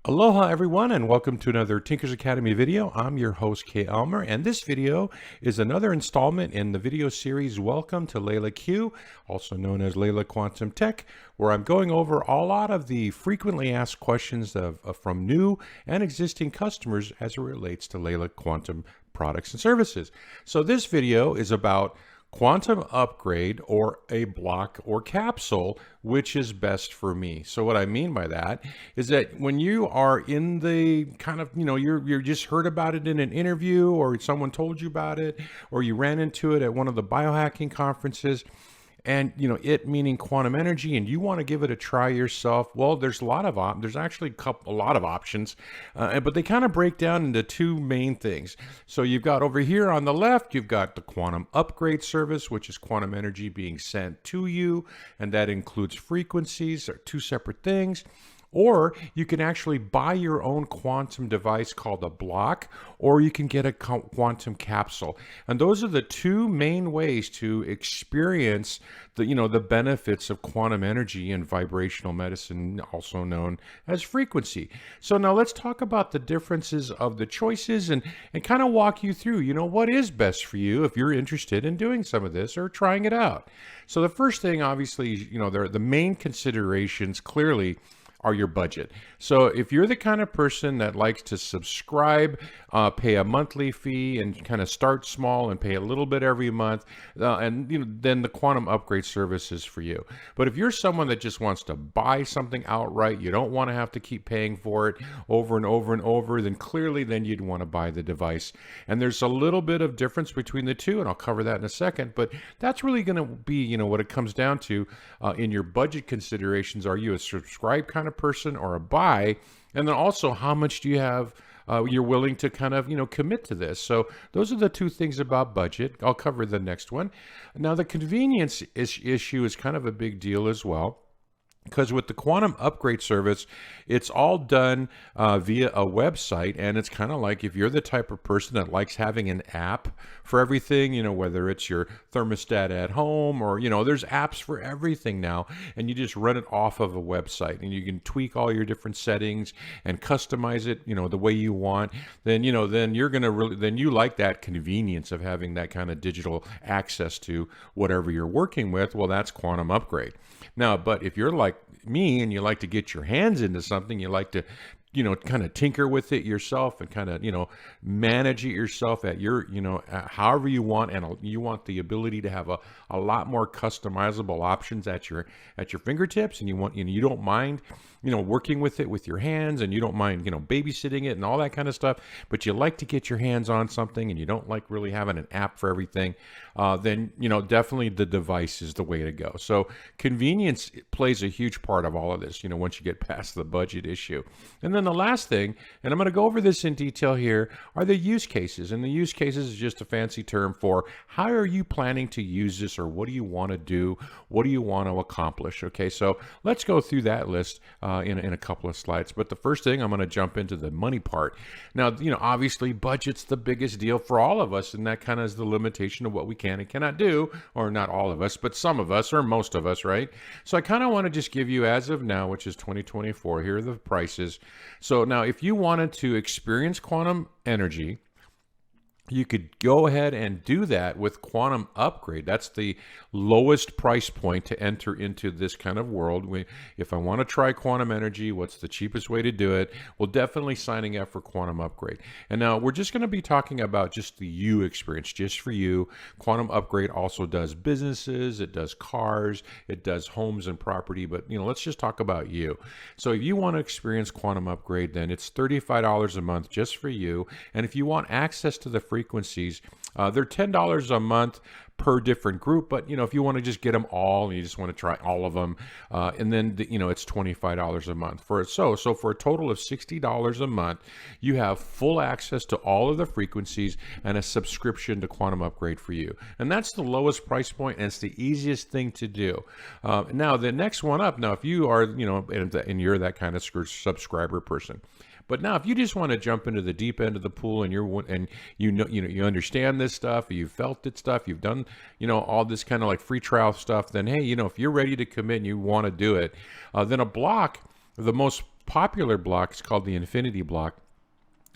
Aloha everyone, and welcome to another Tinkers Academy video. I'm your host Kay Elmer, and this video is another installment in the video series Welcome to LeelaQ, also known as Leela Quantum Tech, where I'm going over a lot of the frequently asked questions from new and existing customers as it relates to Leela Quantum products and services. So this video is about quantum upgrade or a block or capsule, which is best for me. So what I mean by that is that when you are in the kind of, you're just heard about it in an interview, or someone told you about it, or you ran into it at one of the biohacking conferences, and it meaning quantum energy, and you want to give it a try yourself. Well, there's a lot of there's actually a lot of options, but they kind of break down into two main things. So you've got over here on the left, you've got the quantum upgrade service, which is quantum energy being sent to you, and that includes frequencies. They're two separate things. Or you can actually buy your own quantum device called a Bloc, or you can get a quantum capsule. And those are the two main ways to experience the benefits of quantum energy and vibrational medicine, also known as frequency. So now let's talk about the differences of the choices and kind of walk you through, what is best for you if you're interested in doing some of this or trying it out. So the first thing, obviously, the main considerations clearly are your budget. So if you're the kind of person that likes to subscribe, pay a monthly fee, and kind of start small and pay a little bit every month, then the quantum upgrade service is for you. But if you're someone that just wants to buy something outright, you don't want to have to keep paying for it over and over and over, then clearly you'd want to buy the device. And there's a little bit of difference between the two, and I'll cover that in a second. But that's really going to be, what it comes down to in your budget considerations. Are you a subscribe kind of person or a buy? And then also, how much do you have you're willing to kind of commit to this? So those are the two things about budget. I'll cover the next one. Now, the convenience issue is kind of a big deal as well, because with the quantum upgrade service, it's all done via a website, and it's kind of like if you're the type of person that likes having an app for everything, whether it's your thermostat at home or, there's apps for everything now, and you just run it off of a website, and you can tweak all your different settings and customize it, the way you want. Then, then you're going to then you like that convenience of having that kind of digital access to whatever you're working with. Well, that's quantum upgrade. Now, but if you're like me and you like to get your hands into something, you like to kind of tinker with it yourself and kind of, manage it yourself at your, however you want. And you want the ability to have a lot more customizable options at your fingertips. And you don't mind, working with it with your hands, and you don't mind, babysitting it and all that kind of stuff, but you like to get your hands on something and you don't like really having an app for everything. Then, definitely the device is the way to go. So convenience plays a huge part of all of this, once you get past the budget issue. And then the last thing, and I'm going to go over this in detail here, are the use cases. And the use cases is just a fancy term for how are you planning to use this, or what do you want to do? What do you want to accomplish? Okay, so let's go through that list in a couple of slides. But the first thing, I'm going to jump into the money part. Now, obviously budget's the biggest deal for all of us, and that kind of is the limitation of what we can and cannot do, or not all of us, but some of us, or most of us, right? So I kind of want to just give you, as of now, which is 2024, here are the prices. So now, if you wanted to experience quantum energy, you could go ahead and do that with quantum upgrade. That's the lowest price point to enter into this kind of world. If I want to try quantum energy, what's the cheapest way to do it? Well, definitely signing up for quantum upgrade. And now we're just going to be talking about just the you experience, just for you. Quantum upgrade also does businesses, it does cars, it does homes and property, but let's just talk about you. So if you want to experience quantum upgrade, then it's $35 a month just for you. And if you want access to the frequencies, they're $10 a month per different group, but if you want to just get them all and you just want to try all of them, and then it's $25 a month for it. So for a total of $60 a month, you have full access to all of the frequencies and a subscription to quantum upgrade for you. And that's the lowest price point, and it's the easiest thing to do. Now the next one up, now if you are and you're that kind of subscriber person, But now, if you just want to jump into the deep end of the pool and you understand this stuff, you've felt it stuff, you've done all this kind of like free trial stuff, then hey, if you're ready to commit and you want to do it, then a block. The most popular block is called the Infinity block,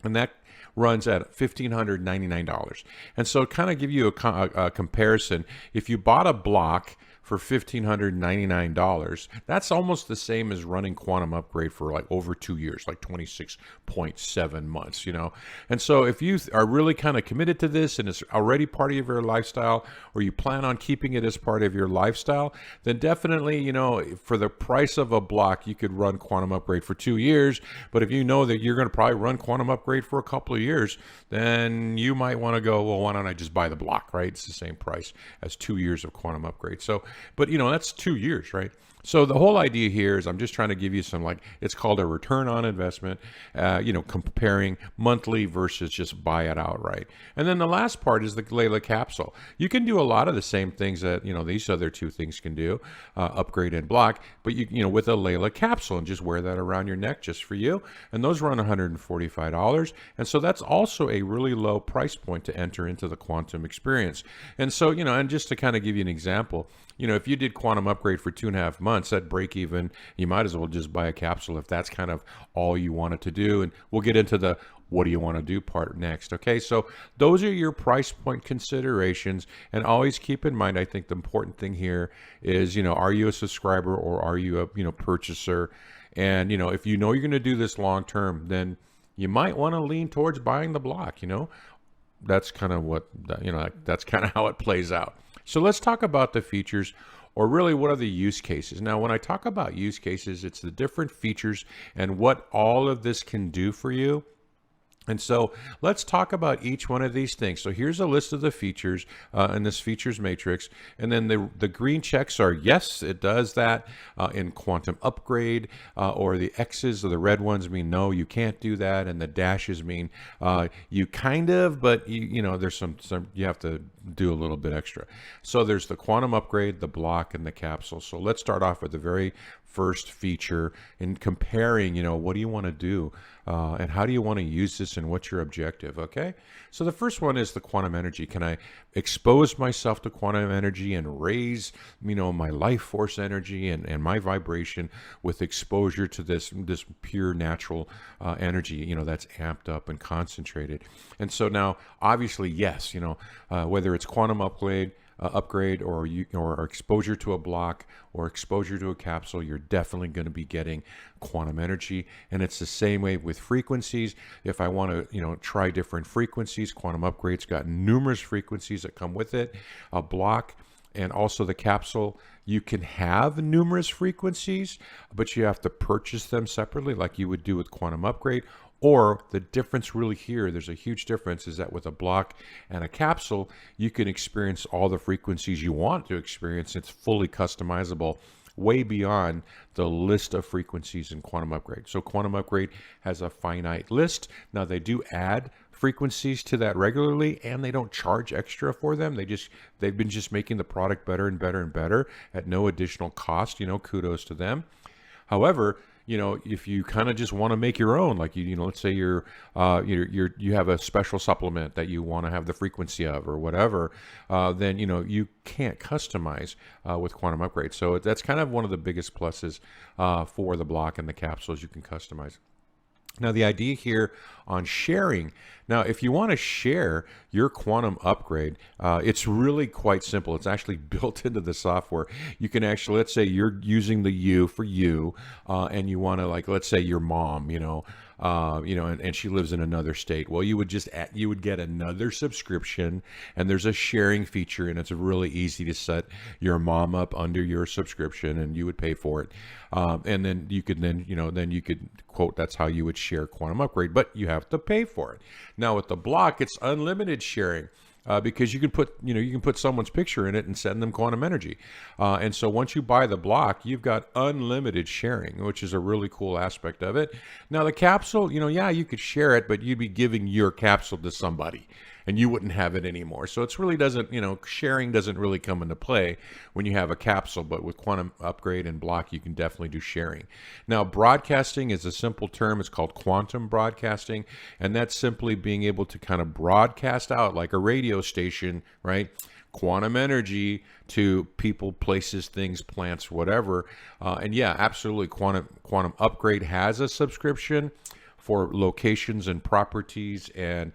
and that runs at $1,599. And so kind of give you a comparison, if you bought a block for $1,599, that's almost the same as running Quantum Upgrade for like over 2 years, like 26.7 months, you know. And so if you are really kind of committed to this and it's already part of your lifestyle, or you plan on keeping it as part of your lifestyle, then definitely, you know, for the price of a block, you could run Quantum Upgrade for 2 years. But if you know that you're going to probably run Quantum Upgrade for a couple of years, then you might want to go, well, why don't I just buy the block, right? It's the same price as 2 years of Quantum Upgrade. So, but you know, that's 2 years, right? So the whole idea here is I'm just trying to give you some, like, it's called a return on investment, you know, comparing monthly versus just buy it outright. And then the last part is the Leela capsule. You can do a lot of the same things that, you know, these other two things can do, upgrade and block, but you know, with a Leela capsule, and just wear that around your neck just for you. And those run $145. And so that's also a really low price point to enter into the quantum experience. And so, you know, and just to kind of give you an example, you know, if you did Quantum Upgrade for 2.5 months, at break even, you might as well just buy a capsule if that's kind of all you wanted to do. And we'll get into the what do you want to do part next. Okay, so those are your price point considerations. And always keep in mind, I think the important thing here is, you know, are you a subscriber or are you a, you know, purchaser? And, you know, if you know you're going to do this long term, then you might want to lean towards buying the block, you know. That's kind of what, you know, that's kind of how it plays out. So let's talk about the features, or really what are the use cases. Now, when I talk about use cases, it's the different features and what all of this can do for you. And so let's talk about each one of these things. So here's a list of the features in this features matrix. And then the green checks are, yes, it does that in Quantum Upgrade, or the X's or the red ones mean, no, you can't do that. And the dashes mean you kind of, but you know, there's some you have to do a little bit extra. So there's the Quantum Upgrade, the block, and the capsule. So let's start off with the very first feature in comparing, you know, what do you want to do and how do you want to use this and what's your objective, okay? So the first one is the quantum energy. Can I expose myself to quantum energy and raise, you know, my life force energy and my vibration with exposure to this pure natural energy, you know, that's amped up and concentrated. And so now, obviously, yes, you know, whether it's Quantum Upgrade or exposure to a block or exposure to a capsule, you're definitely going to be getting quantum energy. And it's the same way with frequencies. If I want to, you know, try different frequencies, Quantum Upgrade's got numerous frequencies that come with it. A block and also the capsule, you can have numerous frequencies, but you have to purchase them separately like you would do with Quantum Upgrade. Or the difference really here, there's a huge difference, is that with a block and a capsule, you can experience all the frequencies you want to experience. It's fully customizable, way beyond the list of frequencies in Quantum Upgrade. So Quantum Upgrade has a finite list. Now they do add frequencies to that regularly, and they don't charge extra for them. They've been just making the product better and better and better at no additional cost. You know, kudos to them. However, you know, if you kind of just want to make your own, like you know, let's say you have a special supplement that you want to have the frequency of or whatever, then you know you can't customize with Quantum Upgrade. So that's kind of one of the biggest pluses for the block and the capsules. You can customize. Now, the idea here on sharing, now, if you want to share your Quantum Upgrade, it's really quite simple. It's actually built into the software. You can actually, let's say you're using the U for you, and you want to, like, let's say your mom, you know, and she lives in another state. Well, you would get another subscription, and there's a sharing feature, and it's really easy to set your mom up under your subscription, and you would pay for it. And then you could quote, that's how you would share Quantum Upgrade, but you have to pay for it. Now with the block, it's unlimited sharing. Because you can put someone's picture in it and send them quantum energy. And so once you buy the block, you've got unlimited sharing, which is a really cool aspect of it. Now the capsule, you know, yeah, you could share it, but you'd be giving your capsule to somebody and you wouldn't have it anymore. So it's really doesn't, you know, sharing doesn't really come into play when you have a capsule, but with Quantum Upgrade and block, you can definitely do sharing. Now, broadcasting is a simple term. It's called quantum broadcasting, and that's simply being able to kind of broadcast out like a radio station, right? quantum energy to people, places, things, plants, whatever. And yeah, absolutely, Quantum Upgrade has a subscription for locations and properties and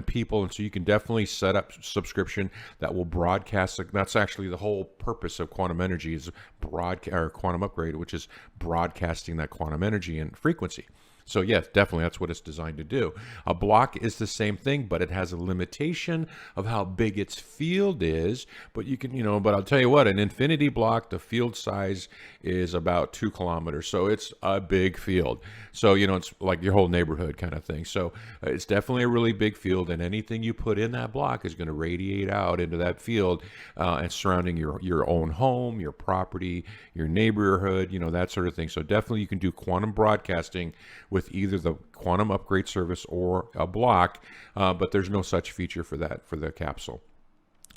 people, and so you can definitely set up subscription that will broadcast. That's actually the whole purpose of quantum energy is quantum upgrade, which is broadcasting that quantum energy and frequency. So yes, definitely that's what it's designed to do. A block is the same thing, but it has a limitation of how big its field is. But you can, but I'll tell you what, an infinity block, the field size is about 2 kilometers. So it's a big field. So, it's like your whole neighborhood kind of thing. So it's definitely a really big field, and anything you put in that block is going to radiate out into that field and surrounding your own home, your property, your neighborhood, that sort of thing. So definitely you can do quantum broadcasting with either the quantum upgrade service or a block, but there's no such feature for that for the capsule.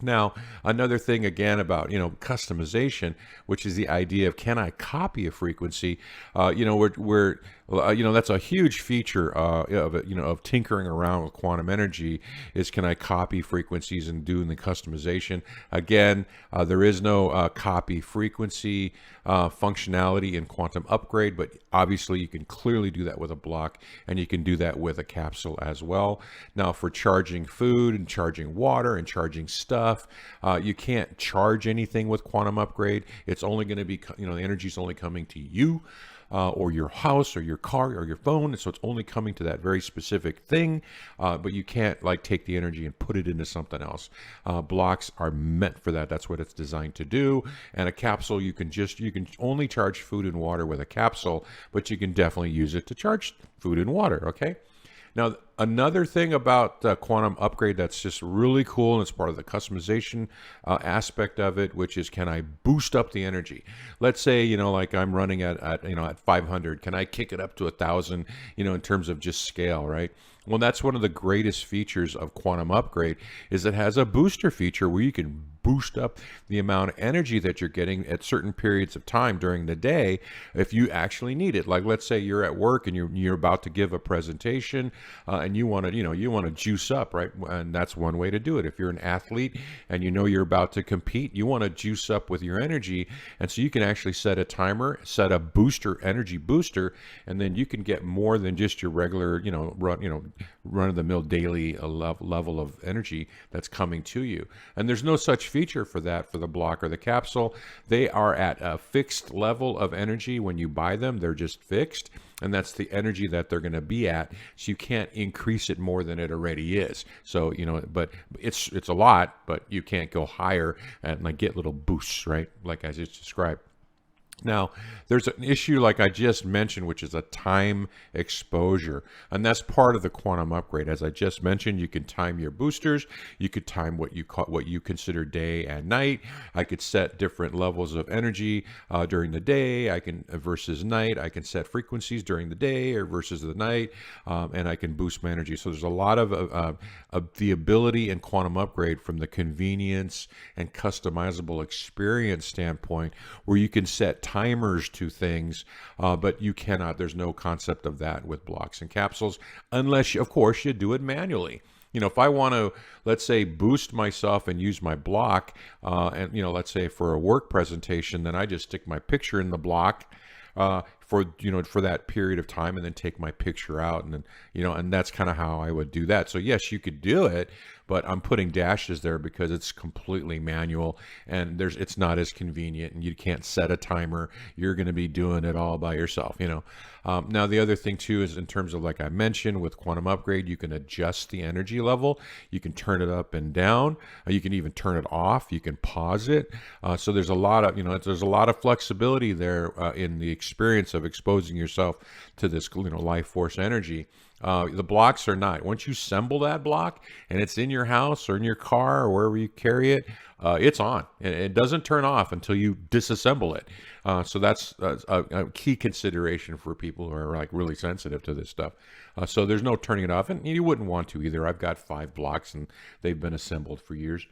Now, another thing again about customization, which is the idea of can I copy a frequency? That's a huge feature of tinkering around with quantum energy is can I copy frequencies and doing the customization? Again, there is no copy frequency functionality in quantum upgrade, but obviously you can clearly do that with a block, and you can do that with a capsule as well. Now, for charging food and charging water and charging stuff, you can't charge anything with quantum upgrade. It's only going to be, the energy is only coming to you. Or your house or your car or your phone, and so it's only coming to that very specific thing, but you can't take the energy and put it into something else. Blocks are meant for that. That's what it's designed to do. And a capsule, you can only charge food and water with a capsule, but you can definitely use it to charge food and water. Okay. Now, another thing about quantum upgrade that's just really cool, and it's part of the customization aspect of it, which is can I boost up the energy? Let's say, like I'm running at 500. Can I kick it up to 1,000, in terms of just scale, right? Well, that's one of the greatest features of quantum upgrade is it has a booster feature where you can boost up the amount of energy that you're getting at certain periods of time during the day if you actually need it. Like, let's say you're at work and you're about to give a presentation and you want to juice up, right? And that's one way to do it. If you're an athlete and you're about to compete, you want to juice up with your energy, and so you can actually set a timer, set a energy booster, and then you can get more than just your regular run-of-the-mill daily level of energy that's coming to you. And there's no such feature for that for the block or the capsule. They are at a fixed level of energy when you buy them. They're just fixed, and that's the energy that they're going to be at, so you can't increase it more than it already is. So but it's a lot, but you can't go higher and get little boosts, right, like I just described. Now, there's an issue like I just mentioned, which is a time exposure, and that's part of the quantum upgrade. As I just mentioned, you can time your boosters. You could time what you consider day and night. I could set different levels of energy during the day. I can versus night. I can set frequencies during the day or versus the night, and I can boost my energy. So there's a lot of the ability in quantum upgrade from the convenience and customizable experience standpoint, where you can set timers to things, but you cannot. There's no concept of that with blocks and capsules, unless, of course, you do it manually. If I want to, let's say, boost myself and use my block, and let's say for a work presentation, then I just stick my picture in the block for that period of time, and then take my picture out, and then and that's kind of how I would do that. So yes, you could do it, but I'm putting dashes there because it's completely manual, and it's not as convenient, and you can't set a timer. You're going to be doing it all by yourself. Now the other thing too is in terms of, like I mentioned, with quantum upgrade, you can adjust the energy level. You can turn it up and down. You can even turn it off. You can pause it. So there's a lot of flexibility there in the experience of exposing yourself to this life force energy. The blocks are not. Once you assemble that block and it's in your house or in your car or wherever you carry it, it's on. And it doesn't turn off until you disassemble it. So that's a key consideration for people who are really sensitive to this stuff. So there's no turning it off, and you wouldn't want to either. I've got 5 blocks and they've been assembled for years.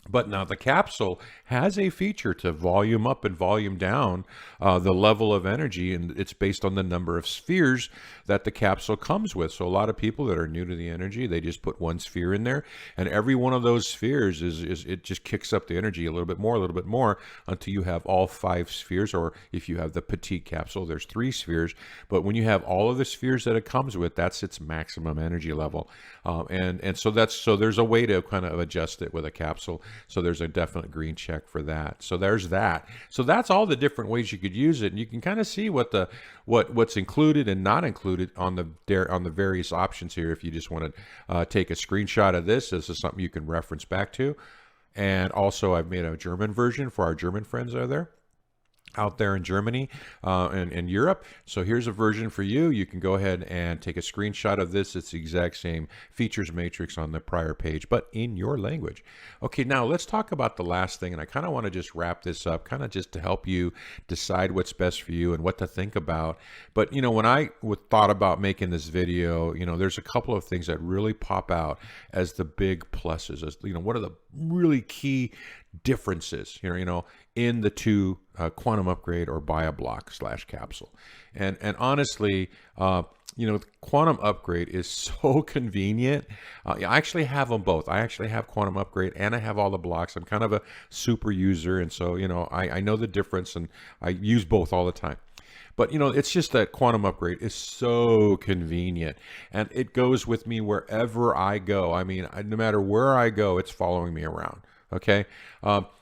But now the capsule has a feature to volume up and volume down the level of energy, and it's based on the number of spheres that the capsule comes with. So a lot of people that are new to the energy, they just put one sphere in there, and every one of those spheres is it just kicks up the energy a little bit more until you have all 5 spheres. Or if you have the petite capsule, there's 3 spheres. But when you have all of the spheres that it comes with, that's its maximum energy level, and so there's a way to kind of adjust it with a capsule. So there's a definite green check for that. So there's that. So that's all the different ways you could use it, and you can kind of see what's included and not included on the various options here. If you just want to take a screenshot of this is something you can reference back to. And also, I've made a German version for our German friends out there in Germany and Europe. So here's a version for you. You can go ahead and take a screenshot of this. It's the exact same features matrix on the prior page, but in your language. Okay, now let's talk about the last thing, and I kind of want to just wrap this up, kind of just to help you decide what's best for you and what to think about. But when I thought about making this video, there's a couple of things that really pop out as the big pluses. As what are the really key differences in the two, quantum upgrade or buy a block / capsule. And honestly, quantum upgrade is so convenient. I actually have them both. I actually have quantum upgrade and I have all the blocks. I'm kind of a super user, and so I know the difference, and I use both all the time. But it's just that quantum upgrade is so convenient, and it goes with me wherever I go. I mean, no matter where I go, it's following me around. Okay.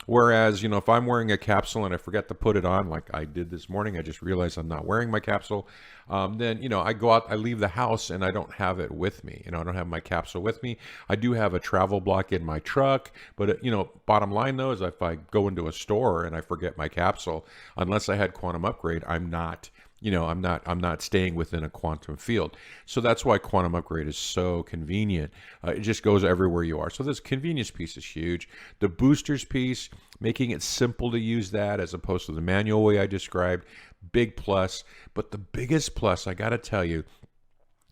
Whereas, if I'm wearing a capsule and I forget to put it on, like I did this morning, I just realized I'm not wearing my capsule. Then, I go out, I leave the house and I don't have it with me. I don't have my capsule with me. I do have a travel block in my truck, but bottom line though, is if I go into a store and I forget my capsule, unless I had quantum upgrade, I'm not staying within a quantum field. So that's why quantum upgrade is so convenient. It just goes everywhere you are. So this convenience piece is huge. The boosters piece, making it simple to use that as opposed to the manual way I described, big plus. But the biggest plus, I got to tell you,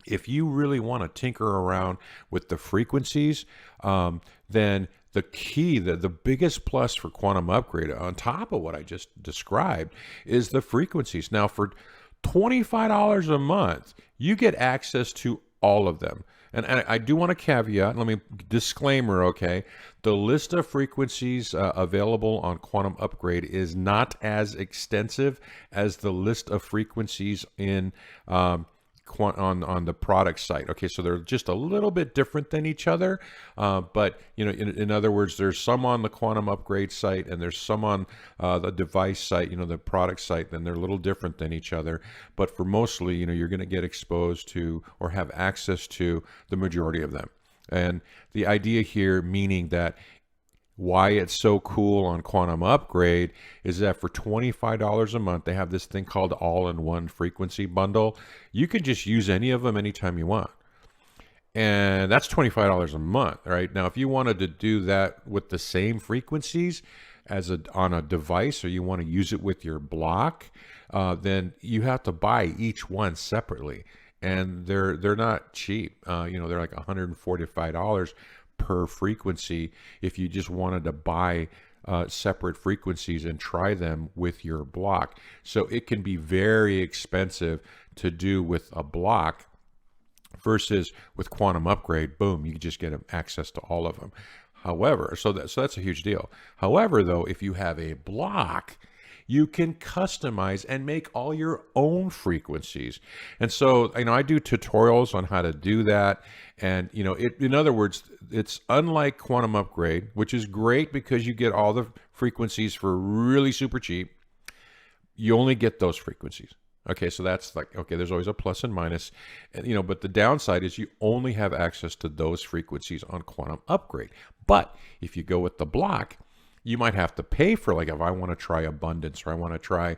if you really want to tinker around with the frequencies, then the key, the biggest plus for quantum upgrade on top of what I just described is the frequencies. Now for $25 a month, you get access to all of them. And I do want to caveat, disclaimer, okay? The list of frequencies available on Quantum Upgrade is not as extensive as the list of frequencies in on the product site. Okay, so they're just a little bit different than each other, but in other words, there's some on the Quantum Upgrade site and there's some on the device site, the product site, and they're a little different than each other. But for mostly, you're going to get exposed to or have access to the majority of them. And the idea here, meaning that why it's so cool on Quantum Upgrade, is that for $25 a month, they have this thing called all-in-one frequency bundle. You can just use any of them anytime you want. And that's $25 a month, right? Now, if you wanted to do that with the same frequencies on a device, or you want to use it with your block, then you have to buy each one separately. And they're not cheap. They're like $145 per frequency if you just wanted to buy separate frequencies and try them with your block. So it can be very expensive to do with a block versus with Quantum Upgrade, boom, you just get access to all of them. However, so that's a huge deal. However, though, if you have a block, you can customize and make all your own frequencies. And so, I do tutorials on how to do that. And, in other words, it's unlike Quantum Upgrade, which is great because you get all the frequencies for really super cheap. You only get those frequencies. Okay, so that's there's always a plus and minus. And, but the downside is you only have access to those frequencies on Quantum Upgrade. But if you go with the block, you might have to pay for, if I want to try abundance, or I want to try,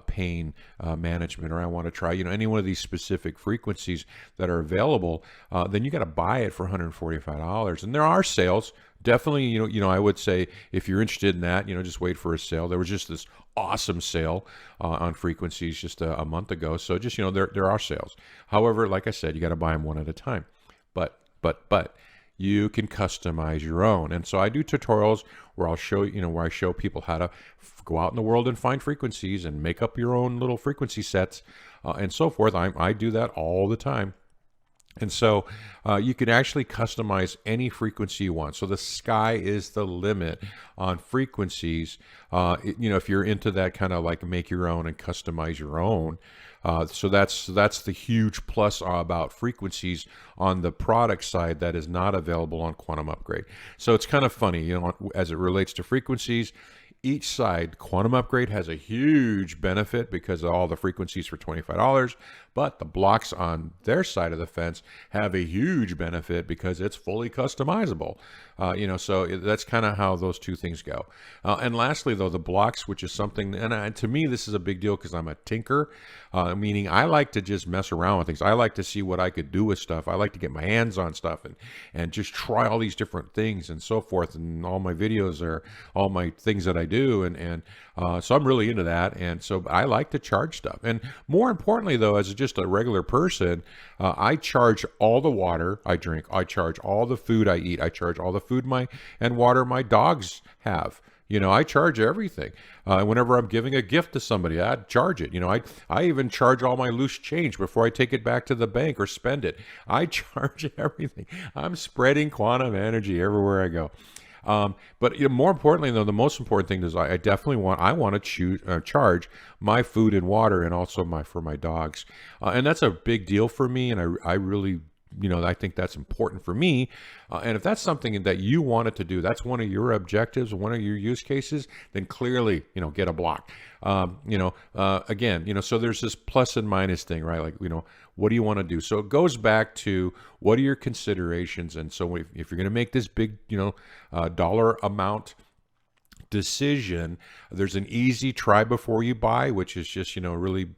pain management, or I want to try, any one of these specific frequencies that are available, then you got to buy it for $145. And there are sales. Definitely, I would say if you're interested in that, just wait for a sale. There was just this awesome sale on frequencies just a month ago. So just, there are sales. However, like I said, you got to buy them one at a time. But you can customize your own. And so I do tutorials where I'll show, where I show people how to go out in the world and find frequencies and make up your own little frequency sets and so forth. I do that all the time. And so you can actually customize any frequency you want. So the sky is the limit on frequencies. If you're into that kind of like make your own and customize your own. So that's the huge plus about frequencies on the product side that is not available on Quantum Upgrade. So it's kind of funny, as it relates to frequencies. Each side, Quantum Upgrade has a huge benefit because of all the frequencies for $25, but the blocks on their side of the fence have a huge benefit because it's fully customizable. So that's kind of how those two things go. And lastly, though, the blocks, which is something, and to me, this is a big deal because I'm a tinker, meaning I like to just mess around with things. I like to see what I could do with stuff. I like to get my hands on stuff and just try all these different things and so forth. And all my videos are all my things that I do. And so I'm really into that. And so I like to charge stuff. And more importantly, though, as just a regular person, I charge all the water I drink. I charge all the food I eat. I charge all the food and water my dogs have. I charge everything. Whenever I'm giving a gift to somebody, I charge it. I even charge all my loose change before I take it back to the bank or spend it. I charge everything. I'm spreading quantum energy everywhere I go. But more importantly, though, the most important thing is I definitely want to charge my food and water, and also for my dogs, and that's a big deal for me. And I really, I think that's important for me. And if that's something that you wanted to do, that's one of your objectives, one of your use cases, then clearly, get a block. Again, so there's this plus and minus thing, right? Like, what do you want to do? So it goes back to what are your considerations? And so if you're going to make this big, dollar amount decision, there's an easy try before you buy, which is just really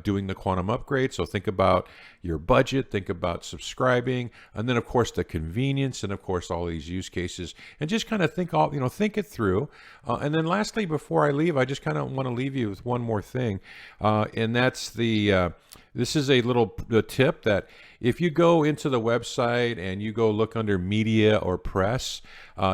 doing the Quantum Upgrade. So think about your budget, think about subscribing, and then of course the convenience, and of course all these use cases, and just kind of think it through. And then lastly, before I leave, I just kind of want to leave you with one more thing, and that's this is a little tip that if you go into the website and you go look under media or press,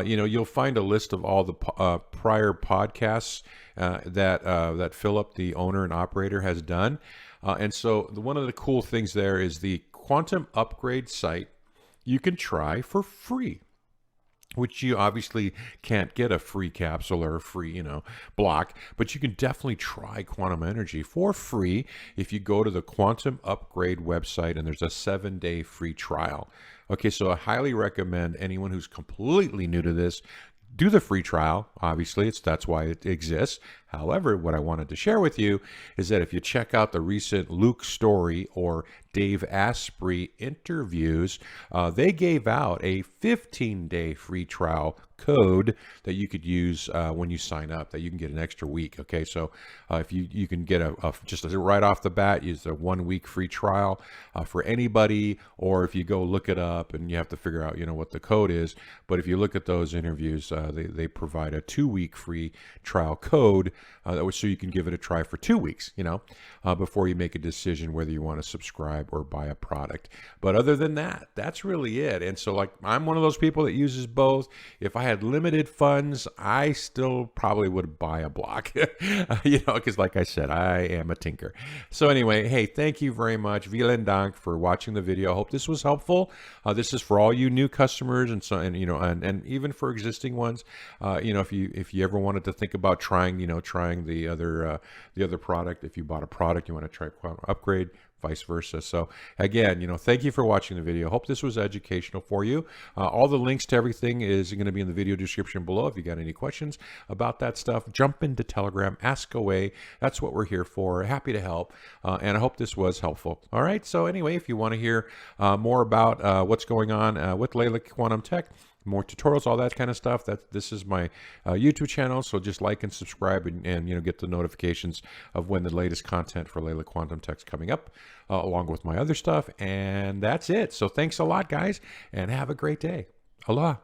you'll find a list of all the prior podcasts that Philip, the owner and operator, has done. And so one of the cool things there is the Quantum Upgrade site you can try for free, which you obviously can't get a free capsule or a free, block, but you can definitely try quantum energy for free if you go to the Quantum Upgrade website, and there's a 7-day free trial. Okay, so I highly recommend anyone who's completely new to this do the free trial. Obviously, that's why it exists. However, what I wanted to share with you is that if you check out the recent Luke Story or Dave Asprey interviews, they gave out a 15-day free trial code that you could use when you sign up, that you can get an extra week. Okay, so if you can get just right off the bat, use a 1-week free trial for anybody, or if you go look it up and you have to figure out what the code is. But if you look at those interviews, they provide a 2-week free trial code, so you can give it a try for 2 weeks, before you make a decision whether you want to subscribe or buy a product. But other than that, that's really it. And so, like, I'm one of those people that uses both. If I had limited funds, I still probably would buy a block, because like I said, I am a tinker. So anyway, hey, thank you very much, vielen Dank, for watching the video. I hope this was helpful. This is for all you new customers, and so, and even for existing ones. If you ever wanted to think about trying the other product, if you bought a product, you want to try Quantum Upgrade, vice versa. So again, thank you for watching the video. Hope this was educational for you. All the links to everything is going to be in the video description below. If you got any questions about that stuff, jump into Telegram, ask away. That's what we're here for. Happy to help. And I hope this was helpful. All right. So anyway, if you want to hear more about what's going on with LeelaQ Quantum Tech, more tutorials, all that kind of stuff, this is my YouTube channel. So just like and subscribe, and get the notifications of when the latest content for LeelaQ Quantum Tech's coming up, along with my other stuff. And that's it. So thanks a lot, guys, and have a great day. Aloha.